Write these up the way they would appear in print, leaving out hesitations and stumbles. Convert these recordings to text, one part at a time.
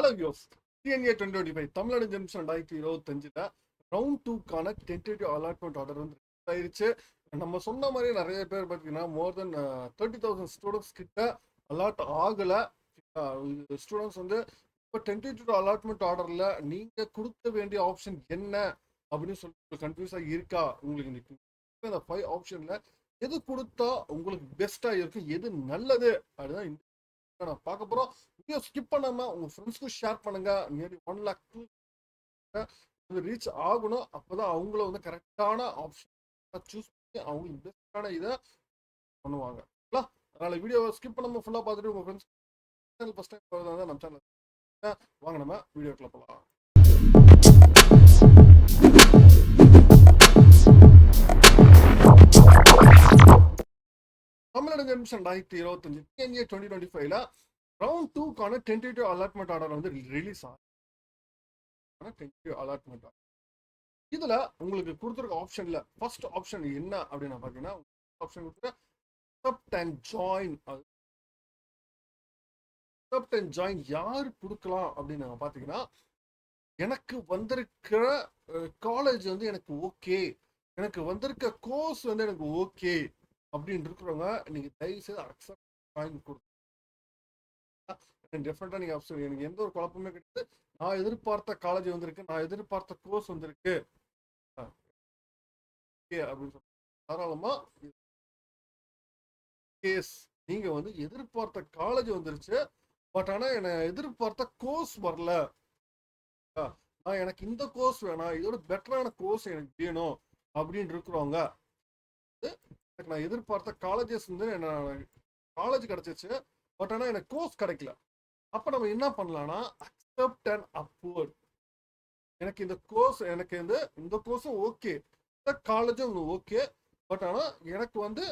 Hello views, TNEA 2025 Tamil Nadu ஜெம்ஸ் 2025 round 2க்கான tentative allotment order வந்து release ஆயிருச்சு. நம்ம சொன்ன மாதிரி நிறைய பேர் பார்த்தீங்கன்னா மோர் தென் 30,000 ஸ்டூடெண்ட்ஸ் கிட்ட அலாட் ஆகலை. ஸ்டூடெண்ட்ஸ் வந்து இப்போ டென்டேட்டிவ் அலாட்மெண்ட் ஆர்டரில் நீங்கள் கொடுக்க வேண்டிய ஆப்ஷன் என்ன அப்படின்னு சொல்லி கன்ஃபியூஸாக இருக்கா உங்களுக்கு? இன்னைக்கு இந்த 5 ஆப்ஷனில் எது கொடுத்தா உங்களுக்கு பெஸ்ட்டாக இருக்கும், எது நல்லது அதுதான் நான் பார்க்க போகிறோம். வீடியோ ஸ்கிப் பண்ணாம உங்க ஃப்ரெண்ட்ஸ்க்கும் ஷேர் பண்ணுங்க. நியர்லி 1 lakh ரீச் ஆகணும். அப்பதான் அவங்கள வந்து கரெக்டான ஆப்ஷன் சூஸ் பண்ணி அவங்களுக்கு பெஸ்டான இதை பண்ணுவாங்க. அதனால வீடியோவை ஸ்கிப் பண்ணாம ஃபுல்லா பார்த்துட்டு உங்க ஃப்ரெண்ட்ஸ் சேனல் ஃபர்ஸ்ட் டைம் போகிறதா நம்ம சேனல் வாங்க நம்ம வீடியோக்குள்ள போகலாம். தமிழ்நாடு ஜெம்ஸ் 2025 டிஎன்ஏ 2025 ரவுண்ட் 2க்கான டென்டேட்டிவ் அலாட்மெண்ட் ஆர்டர் வந்து ரிலீஸ் ஆகும். டென்டேட்டிவ் அலாட்மெண்ட் ஆர்டர் இதுல உங்களுக்கு கொடுத்துருக்க ஆப்ஷன்ல ஃபர்ஸ்ட் ஆப்ஷன் என்ன அப்படின்னு பாத்தீங்கன்னா, option accept and join. Accept and join யாரு கொடுக்கலாம் அப்படின்னு பாத்தீங்கன்னா, எனக்கு வந்திருக்கிற காலேஜ் வந்து எனக்கு ஓகே, எனக்கு வந்திருக்க கோர்ஸ் வந்து எனக்கு ஓகே அப்படின்னு இருக்கிறவங்க நீங்க தயவு செய்து அக்செப்ட் ஜாயின் கொடுங்க. டெஃபினட்டா நீங்க எனக்கு எந்த ஒரு குழப்பமே கிடையாது. நான் எதிர்பார்த்த காலேஜ் வந்திருக்கு, நான் எதிர்பார்த்த கோர்ஸ் வந்திருக்கு அப்படின்னு சொல்லி தாராளமா கேஸ். நீங்க வந்து எதிர்பார்த்த காலேஜ் வந்துருச்சு, பட் ஆனா எனக்கு எதிர்பார்த்த கோர்ஸ் வரல, நான் எனக்கு இந்த கோர்ஸ் வேணாம், இதோட பெட்டரான கோர்ஸ் எனக்கு வேணும் அப்படின்னு இருக்கிறவங்க, நான் எதிர்பார்த்த காலேஜஸ் வந்து என்ன காலேஜ் கிடைச்சிச்சு, பட் ஆனா எனக்கு கோர்ஸ் கிடைக்கல. அப்ப நம்ம என்ன பண்ணலாம்னா அக்செப்ட் அண்ட் அப்வர்ட். எனக்கு இந்த கோர்ஸ், எனக்கு இந்த கோர்ஸும் ஓகே, இந்த காலேஜும் ஓகே, பட் ஆனா எனக்கு வந்து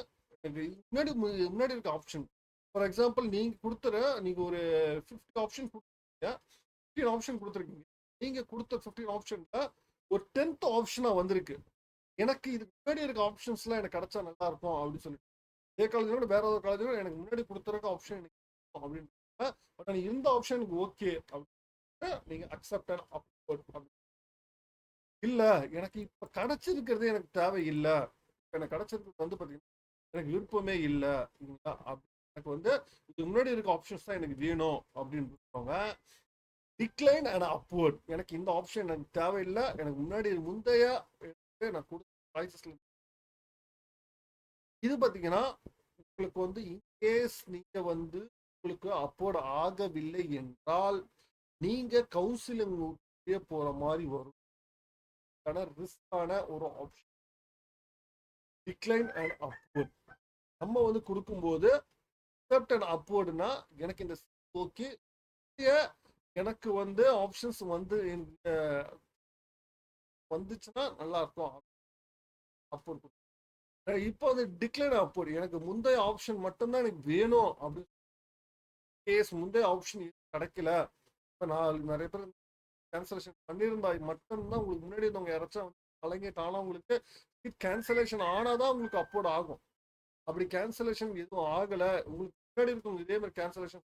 முன்னாடி இருக்க ஆப்ஷன், ஃபார் எக்ஸாம்பிள் நீங்க கொடுத்துற நீங்க ஒரு 50 ஆப்ஷன் கொடுத்துருக்கீங்க, 15 ஆப்ஷன் கொடுத்துருக்கீங்க. நீங்க கொடுத்த 15 ஆப்ஷன்ல ஒரு 10th ஆப்ஷனா வந்திருக்கு. எனக்கு இதுக்கு முன்னாடி இருக்க ஆப்ஷன்ஸ்லாம் எனக்கு கிடைச்சா நல்லா இருக்கும் அப்படின்னு சொல்லிட்டு இதே காலேஜோட வேற ஒரு காலேஜோட எனக்கு முன்னாடி கொடுத்துருக்க ஆப்ஷன் எனக்கு அப்படின்னு, பட் எனக்கு இந்த ஆப்ஷன் எனக்கு ஓகே அப்படின்னு நீங்க அக்செப்ட் அண்ட் அப்வர்ட். இல்ல எனக்கு இப்ப கிடைச்சிருக்கிறது எனக்கு தேவையில்லை, எனக்கு கிடைச்சிருக்கிறது வந்து பாத்தீங்கன்னா எனக்கு விருப்பமே இல்லை, எனக்கு வந்து இதுக்கு முன்னாடி இருக்க ஆப்ஷன்ஸ் தான் எனக்கு வேணும் அப்படின்னு சொல்லுவாங்க. Decline and upward. எனக்கு இந்த ஆப்ஷன் எனக்கு தேவையில்லை, எனக்கு முந்தைய நான் கொடுத்த சாய்ஸஸ்ல இது பாத்தீங்கன்னா உங்களுக்கு வந்து இன்கேஸ் நீங்க வந்து உங்களுக்கு அப்வர்ட் ஆகவில்லை என்றால் நீங்க கவுன்சிலிங் போற மாதிரி வரும். ரிஸ்கான ஒரு ஆப்ஷன் டிக்ளைன் அண்ட் அப்வர்ட். நம்ம வந்து கொடுக்கும்போது அக்செப்ட் அண்ட் அப்வர்டுனா எனக்கு இந்த ஓகே, எனக்கு வந்து ஆப்ஷன்ஸ் வந்து வந்துச்சுன்னா நல்லா இருக்கும் அப்வர்ட். இப்போ வந்து டிக்ளைன் அப்வர்ட், எனக்கு முந்தைய ஆப்ஷன் மட்டும்தான் எனக்கு வேணும் அப்படின்னு கேஸ் முந்தைய ஆப்ஷன் கிடைக்கல. இப்போ நான் நிறைய பேர் கேன்சலேஷன் பண்ணியிருந்தா மட்டும்தான் உங்களுக்கு முன்னாடி இருந்தவங்க யாராச்சும் கலங்கிட்டாலும் உங்களுக்கு கேன்சலேஷன் ஆனாதான் உங்களுக்கு அப்வர்ட் ஆகும். அப்படி கேன்சலேஷன் எதுவும் ஆகலை, உங்களுக்கு முன்னாடி இருக்கவங்க இதே மாதிரி கேன்சலேஷன்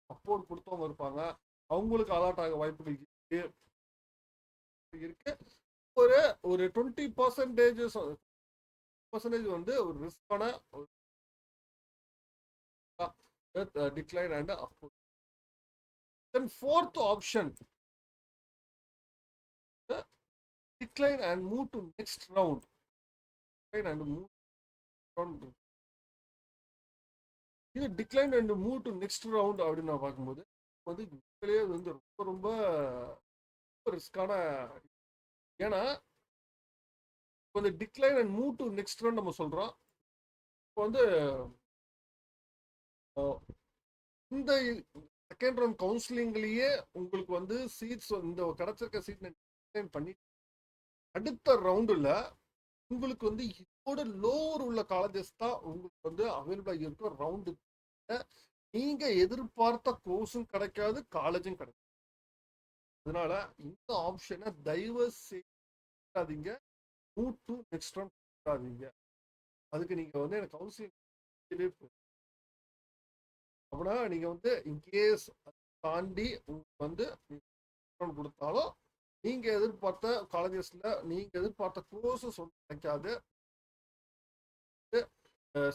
அப்வர்ட் கொடுத்தவங்க இருப்பாங்க, அவங்களுக்கு அலாட் ஆக வாய்ப்புகள் இருக்கு. ஒரு ஒரு 20% வந்து ஒரு ரிஸ்கான decline and upward. Then fourth option, decline and move to next round. Decline and move round. இது decline and move to next round அப்படின்னு நான் பார்க்கும்போது வந்து வந்து ரொம்ப ரொம்ப ரிஸ்கான. ஏன்னா வந்து decline and move to next round நம்ம சொல்றோம். இப்போ வந்து இந்த செகண்ட் ரவுண்ட் கவுன்சிலிங்லயே உங்களுக்கு வந்து சீட்ஸ் இந்த கிடைச்சிருக்க சீட் பண்ணி அடுத்த ரவுண்டுல உங்களுக்கு வந்து இதோட லோவர் உள்ள காலேஜஸ் தான் உங்களுக்கு வந்து அவைலபிளா இருக்கும். ரவுண்டு நீங்க எதிர்பார்த்த கோர்ஸும் கிடைக்காது, காலேஜும் கிடைக்காது. அதனால இந்த ஆப்ஷனை தயவு செய்யாதீங்க, மூவ் டு நெக்ஸ்ட் ரவுண்ட் கொடுக்காதீங்க. அதுக்கு நீங்க வந்து எனக்கு கவுன்சிலிங் அப்படின்னா நீங்க வந்து இன்கேஸ் தாண்டி உங்களுக்கு வந்து கொடுத்தாலும் நீங்க எதிர்பார்த்த காலேஜஸ்ல நீங்க எதிர்பார்த்த கோர்சஸ் கிடைக்காது.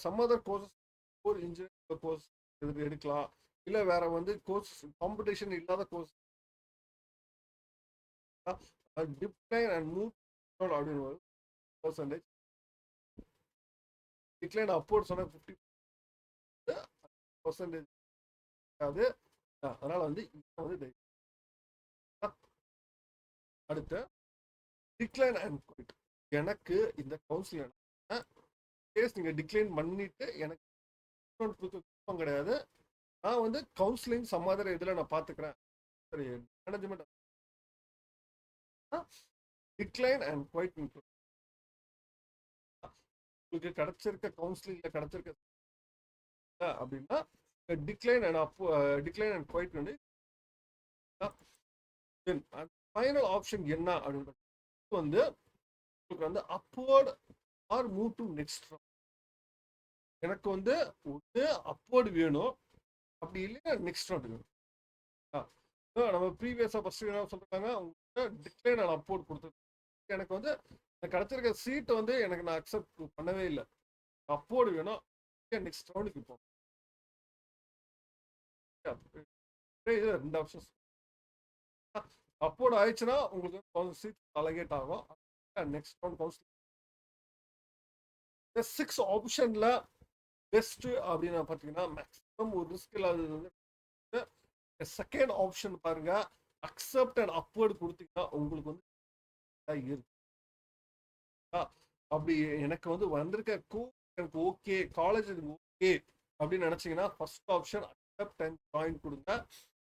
சம் அதர் கோர்சஸ் ஒரு இன்ஜினியரிங் கோர்ஸ் எடுக்கலாம், இல்ல வேற வந்து கோர்ஸ் காம்படிஷன் இல்லாத கோர்ஸ் டிக்ளைன் அண்ட் மூவ் அப்படின்னு வரும் பர்சன்டேஜ். டிக்ளைன் அப்வர்ட் சொன்னா 50% அது. அதனால வந்து அடுத்து டிக்ளைன் அண்ட் குயிட். எனக்கு இந்த கவுன்சிலிங் கேஸ் நீங்க டிக்ளைன் பண்ணிட்டு எனக்கு விருப்பம் கிடையாது, நான் வந்து கவுன்சிலிங் சமாதான இதுல நான் பாத்துக்கிறேன், சரி மேனேஜ்மெண்ட் டிக்ளைன் அண்ட் குயிட். உங்களுக்கு கிடைச்சிருக்க கவுன்சிலிங்ல கிடைச்சிருக்க அப்படின்னா டிக்ளைன் அண்ட் குயிட் வந்து ஃபைனல் ஆப்ஷன் என்ன அப்படின்னு வந்து உங்களுக்கு வந்து upward or move to next. எனக்கு வந்து ஒன்று அப்வர்டு வேணும், அப்படி இல்லையா நெக்ஸ்ட் ரவுண்ட் வேணும். நம்ம ப்ரீவியஸாக ஃபர்ஸ்ட் என்ன சொல்றாங்க, டிக்ளைன் அண்ட் அப்வர்ட் கொடுத்தது எனக்கு வந்து கிடைச்சிருக்க சீட்டை வந்து எனக்கு நான் அக்செப்ட் பண்ணவே இல்லை, அப்வர்டு வேணும், நெக்ஸ்ட் ரவுண்டுக்கு போகும். இது 2 ஆப்ஷன்ஸ். அப்போர்ட் ஆயிடுச்சுன்னா உங்களுக்கு சீட் அலகேட் ஆகும், நெக்ஸ்ட் ரவுண்ட் கவுன்சிலிங். 6 ஆப்ஷன்ல பெஸ்ட் அப்படின்னு பார்த்தீங்கன்னா மேக்ஸிமம் ஒரு ரிஸ்க் இல்லாதது வந்து செகண்ட் ஆப்ஷன் பாருங்க, அக்செப்ட் அண்ட் அப்வர்ட் கொடுத்தீங்கன்னா உங்களுக்கு வந்து இருக்கு. அப்படி எனக்கு வந்து வந்திருக்க எனக்கு ஓகே, காலேஜ் எனக்கு ஓகே அப்படின்னு நினைச்சீங்கன்னா first option accept and join கொடுங்க.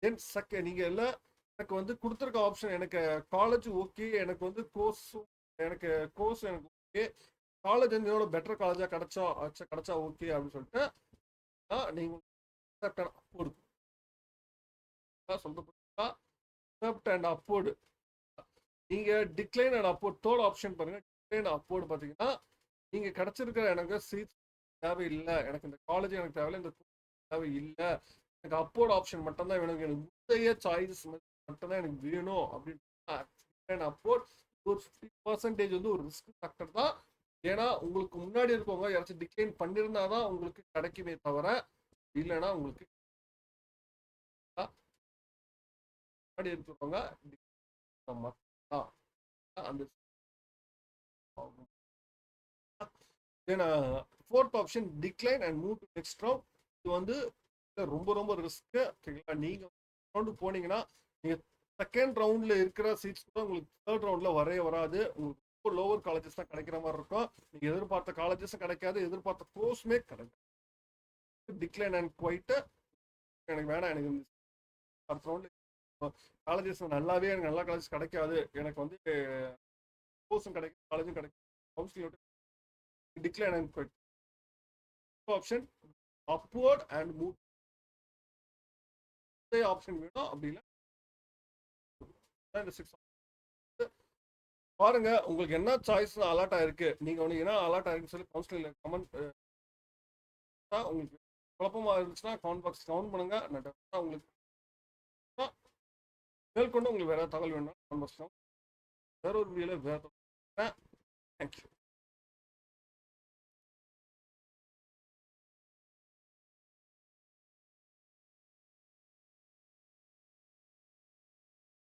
தென் நீங்க எல்லாம் எனக்கு வந்து கொடுத்துருக்க ஆப்ஷன் எனக்கு காலேஜ் ஓகே, எனக்கு வந்து கோர்ஸ் எனக்கு ஓகே, காலேஜ் வந்து இதோட பெட்டர் காலேஜா கிடைச்சா ஓகே அப்படின்னு சொல்லிட்டு நீங்க அக்செப்ட் அண்ட் அப்வர்ட். நீங்க decline and upward third option பாருங்க. டிக்ளைன் அப்வர்ட் பாத்தீங்கன்னா நீங்க கிடைச்சிருக்கிற எனக்கு சீட் தேவையில்லை, எனக்கு இந்த காலேஜ் எனக்கு தேவையில்லை, இந்த தேவையில்லை, எனக்கு அப்போர்ட் ஆப்ஷன் மட்டும் தான் வேணும், எனக்கு முந்தைய சாய்ஸஸ் மட்டும் தான் எனக்கு வேணும் அப்படின்னு அப்போர்ட் ஒரு 50% வந்து ஒரு ரிஸ்க் ஃபேக்டர் தான். ஏன்னா உங்களுக்கு முன்னாடி இருக்கவங்க யாராச்சும் டிக்ளைன் பண்ணியிருந்தாதான் உங்களுக்கு கிடைக்குமே தவிர இல்லைன்னா உங்களுக்கு முன்னாடி இருக்கிறவங்க அந்த fourth option decline and move to next round. இது வந்து ரொம்ப ரொம்ப ரிஸ்க். நீங்க ரவுண்டு போனீங்கன்னா நீங்க செகண்ட் ரவுண்ட்ல இருக்கிற சீட்ஸ் கூட உங்களுக்கு தேர்ட் ரவுண்ட்ல வராது. உங்களுக்கு ரொம்ப லோவர் காலேஜஸ் தான் கிடைக்கிற மாதிரி இருக்கும். நீங்க எதிர்பார்த்த காலேஜஸும் கிடைக்காது, எதிர்பார்த்த கோர்ஸுமே கிடைக்கும். டிக்ளைன் அண்ட் குவைட் எனக்கு வேணாம், எனக்கு அடுத்த ரவுண்ட் காலேஜஸ் நல்லாவே எனக்கு நல்ல காலேஜஸ் கிடைக்காது, எனக்கு வந்து கோர்ஸும் கிடைக்கும் காலேஜும் கிடைக்கும், counselling decline and quit. Option upward and move option வேணும். அப்படி இல்லை இந்த 6 பாருங்க உங்களுக்கு என்ன சாய்ஸ் அலர்ட் ஆயிருக்கு, நீங்க வந்து என்ன அலர்ட் ஆயிருக்குன்னு சொல்லி கவுன்சிலிங்ல கமெண்ட் உங்களுக்கு குழப்பமா இருந்துச்சுன்னா கமெண்ட் பாக்ஸ் கவுண்ட் பண்ணுங்க. நான் உங்களுக்கு மேற்கொண்டு உங்களுக்கு வேற தகவல் வேணும் கமெண்ட் பாக்ஸ் வேற ஒரு வீடியோல வேற. தேங்க்யூ.